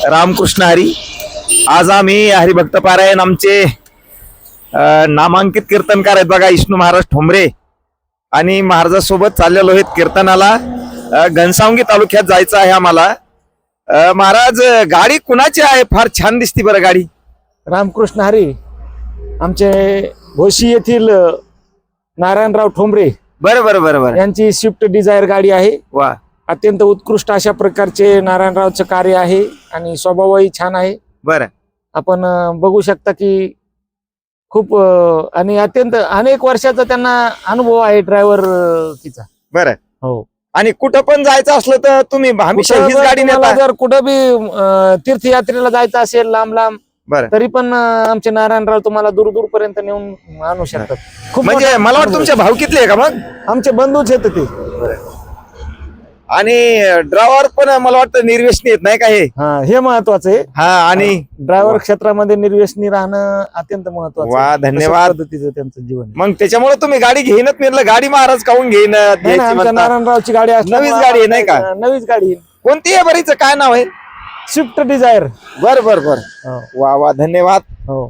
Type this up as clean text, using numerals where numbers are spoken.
रामकृष्ण हरी. आज आम्ही हरिभक्त पारायण आमचे नामांकित कीर्तनकार आहेत बघा, विष्णू महाराज ठोंबरे आणि महाराजासोबत चाललेलो आहेत कीर्तनाला. घनसावंगी तालुक्यात जायचं आहे आम्हाला. महाराज, गाडी कुणाची आहे? फार छान दिसती बरं गाडी. रामकृष्ण हरी. आमचे भोशी येथील नारायणराव ठोंबरे बरं बरं बरं बरं. यांची स्विफ्ट डिझायर गाडी आहे. वा, अत्यंत उत्कृष्ट अशा प्रकारचे नारायणरावचं कार्य आहे आणि स्वभावही छान आहे. बरं. आपण बघू शकता की खूप आणि अत्यंत अनेक वर्षाचा त्यांना अनुभव आहे ड्रायव्हर तिचा. बरं. हो. आणि कुठं पण जायचं असलं तर तुम्ही हमेशा हीच गाडी नेता? जर कुठं बी तीर्थयात्रेला जायचं असेल लांब लांब, बरं, तरी पण आमचे नारायणराव तुम्हाला दूर दूर पर्यंत नेऊन आणू शकतात. खूप म्हणजे मला वाटतं तुमच्या भावकीतले आहे का मग? आमचे बंधूच आहेत ते. आणि ड्रायव्हर पण मला वाटतं निर्व्यसनी येत नाही का हे? हे महत्वाचं आहे. हा. आणि ड्रायव्हर क्षेत्रामध्ये निर्व्यसनी राहणं अत्यंत महत्वाचं वा, आहे. धन्यवाद. तशाच पद्धतीचं त्यांचं जीवन आहे. मग त्याच्यामुळे तुम्ही गाडी घेईनच म्हणलं. गाडी महाराज काहून घेईन? नाही, घ्यायची आमच्या म्हणता. नारायणरावची गाडी नवीच गाडी आहे नाही का? नवीच गाडी. कोणती आहे बरीच? काय नाव आहे? Swift Dzire. बर बर बर. हो. वा वा, धन्यवाद. हो.